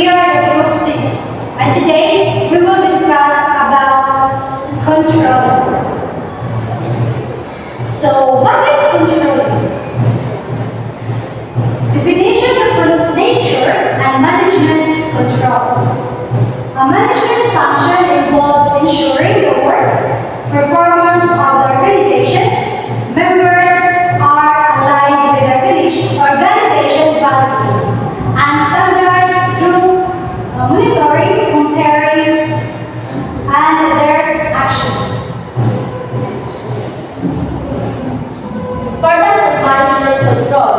We are the Group 6, and today we will discuss about control. So, what is control? Definition of nature and management control. A management function involves ensuring the work, performance of the organization's members are aligned with the organization values and standard through monitoring, comparing, and their actions. Importance of management control.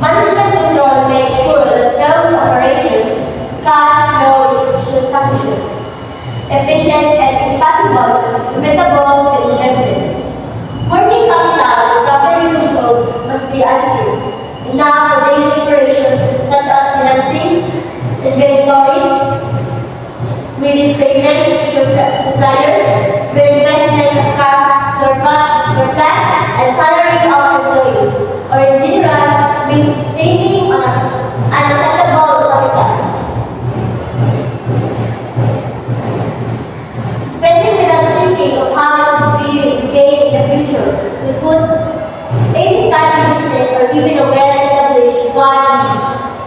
Management control makes sure that firm's operation, cash flow is sufficient, efficient, and if possible, profitable and invested. Working capital properly controlled must be adequate, enough for daily operations such as financing, inventories, credit payments, suppliers, reinvestment of cash, surplus, and salary of employees, or in general, maintaining an acceptable capital. Spending without thinking of how it will be gained in the future will put any starting business or even a well-established one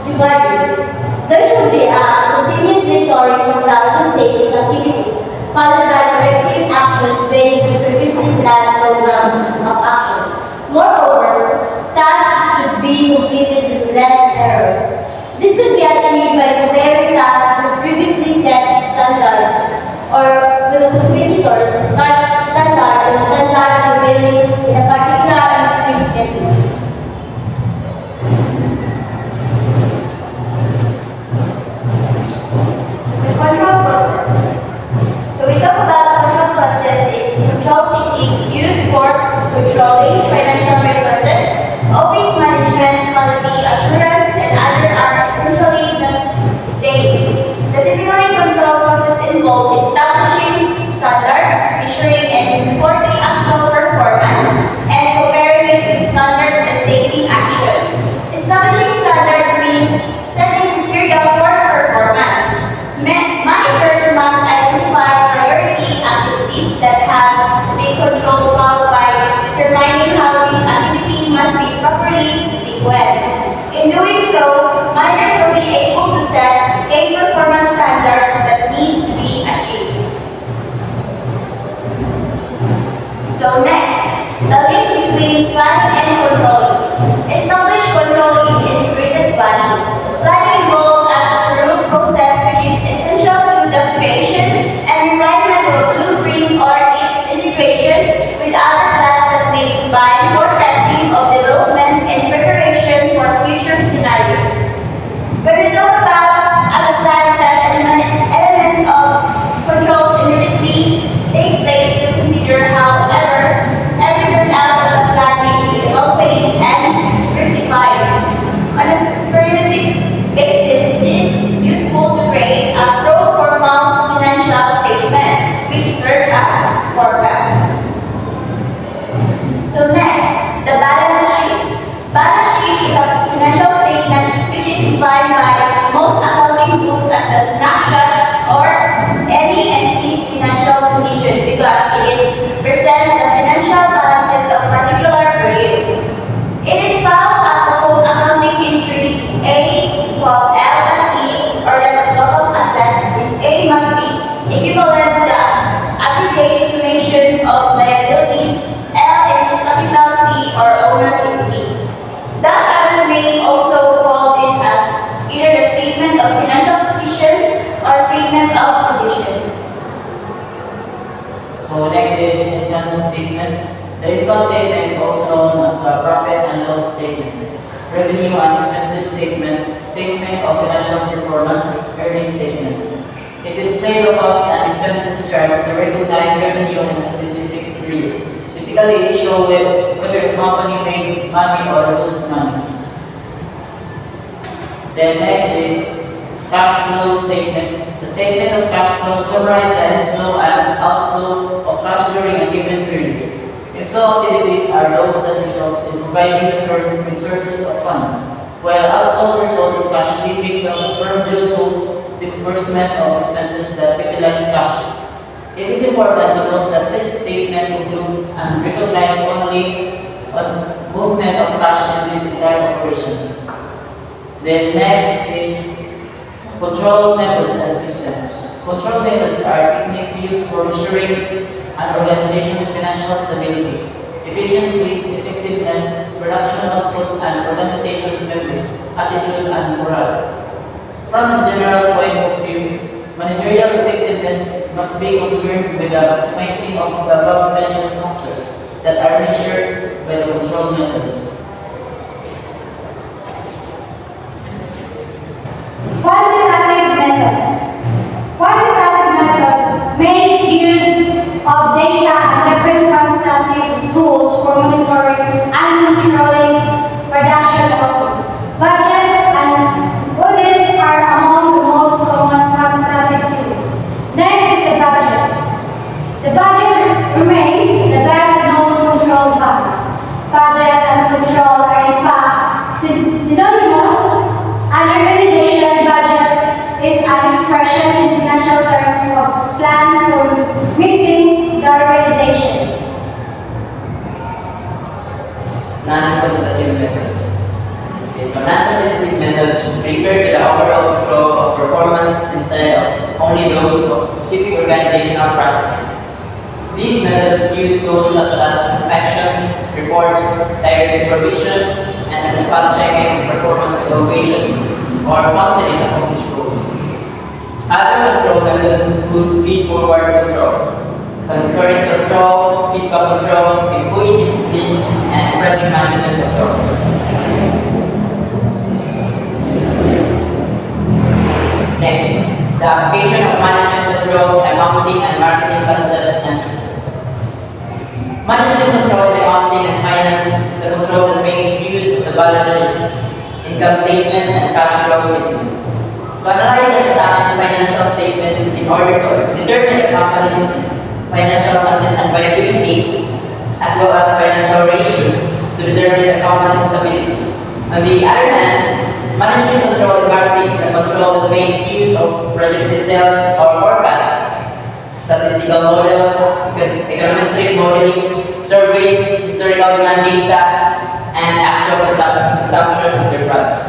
to burden. There should be a continuous monitoring of the organization's activities, followed by corrective actions based on previously planned programs of action. Moreover, tasks should be completed with less errors. This could be achieved by comparing tasks with previously set standards or with competitors' standards or standards prevailing in a particular industry settings. The control process. So we talk about control process is control techniques used for controlling financial resources, office management, quality assurance, and other are essentially the same. The typical control process involves establishing standards, measuring and reporting actual performance, and comparing it with standards and taking action. Establishing standards means setting criteria for performance. Managers must identify priority activities that have to be controlled, followed by determining how this activity must be properly sequenced. In doing so, managers will be able to set key performance standards that needs to be achieved. So next, the link between planning and controlling. Established control is integrated planning. Planning involves a thorough process which is essential to the creation and refinement of blueprint or its integration with other plans that may combine forecasting of development and preparation for future scenarios. When we talk about as a plan set, elements of controls immediately take place to consider. However, every turnout of the plan may be evaluated and rectified. On a periodic basis, it is useful to create a pro forma financial statement which serves as forecasts. So next, the balance sheet. Balance sheet is a financial statement which is defined by most accounting books as a snapshot or any entity's financial condition because it is present the financial balances of a particular period. It is found at the full accounting entry A equals L plus C, or that the total assets is A must be equivalent to the aggregate summation of liabilities L and capital C or owner's equity. Thus, others may also call this as either the statement of financial position or statement of condition. So next is income statement. The income statement is also known as the profit and loss statement, revenue and expenses statement, statement of financial performance, earnings statement. It displays the cost and expenses charts to recognize revenue in a specific period. Basically, it shows whether the company made money or lost money. Then next is cash flow statement. The statement of cash flow summarizes the inflow and outflow of cash during a given period. Inflow activities are those that result in providing the firm with sources of funds. while outflows result in cash leaving the firm due to disbursement of expenses that utilize cash. It is important to note that this statement includes and recognizes only a movement of cash in these entire operations. Then next is control methods and system. Control methods are techniques used for measuring an organization's financial stability, efficiency, effectiveness, production output, and organization's members' attitude and morale. From the general point of view, managerial effectiveness must be concerned with the maximizing of the above-mentioned factors that are measured by the control methods. Quantitative methods. Quantitative methods make use of data and different quantitative tools for monitoring and controlling production output. Budgets and audits are among the most common quantitative tools. Next is the budget. The budget remains the best known control device. Budget and control are in fact synonymous. An organization budget is an expression in financial terms of plan for meeting the organization's Non-quantitative methods. Okay, so non-quantitative methods refer to the overall control of performance instead of only those of specific organizational processes. These methods use tools such as inspections, reports, direct supervision, and spot checking, performance evaluations, or counseling accomplished goals. Other control methods include feed-forward control, concurrent control, feedback control, employee discipline, and project management control. Next, the application of management control, accounting, and marketing concepts and methods. Management control in accounting and finance is the control that makes use of the balance sheet, income statement, and cash flow statement. To analyze and examine financial statements in order to determine the company's financial status and viability, as well as financial ratios to determine the company's stability. On the other hand, management control in marketing is the control that makes use of projected sales or forecasts, statistical models, econometric modeling, surveys, historical demand data, and actual consumption of their products.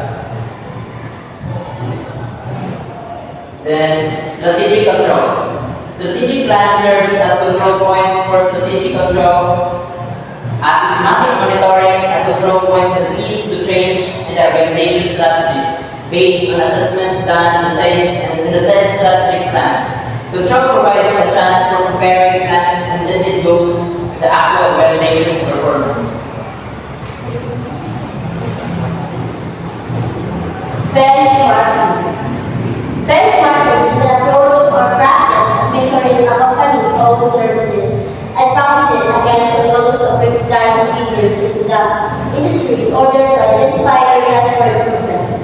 Then, strategic control. Strategic plan serves as control points for strategic control, as systematic monitoring and control points that leads to change in the organization's strategies based on assessments done in the said strategic plans. Control provides a chance for comparing plans and intended goals with the actual organization's performance. Benchmarking. Benchmarking is an approach or process of measuring a company's own services and practices against those of recognized leaders in the industry in order to identify areas for improvement.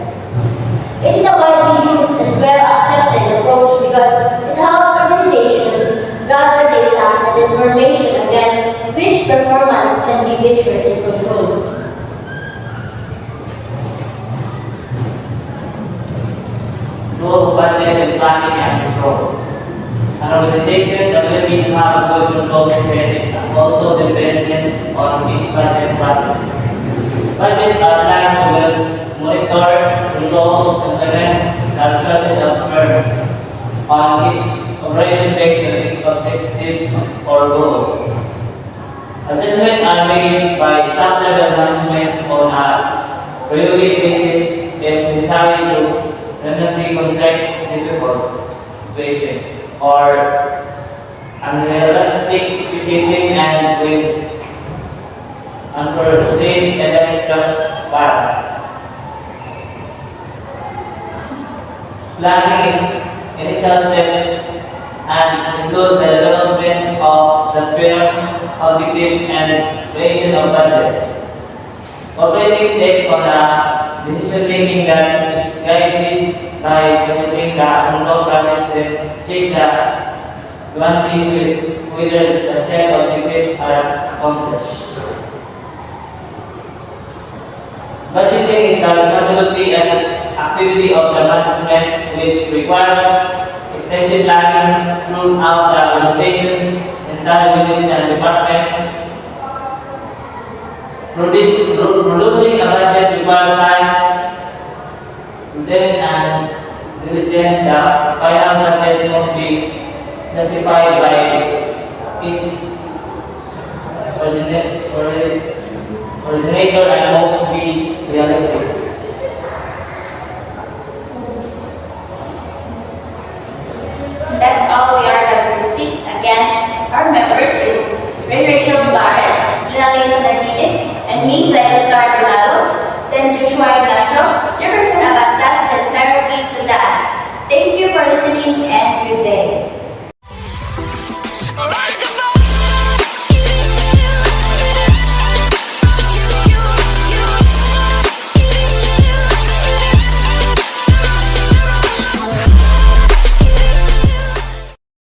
It is a widely used and well-accepted approach because it helps organizations gather data and information against which performance can be measured and controlled. Role of budget and planning and control. An organization's ability to have a good control system is also dependent on its budget process. Budgets are plans to monitor, control, and prevent the resources of firm on its operation based on its objectives or goals. Adjustments are made by top-level management on a periodic basis if necessary to permanently conflict difficult situation or unrealistic situating and with unforeseen events just bad. Planning is initial steps and includes the development of the firm objectives and creation of budgets. Operating takes on a decision making that is guided by budgeting the control process to check the guarantees with whether the set objectives are accomplished. Budgeting is the responsibility responsibility and activity of the management, which requires extensive planning throughout the organization, entire units and departments. Producing a budget requires time, prudence, and diligence. The final budget must be justified by each originator and must be realistic.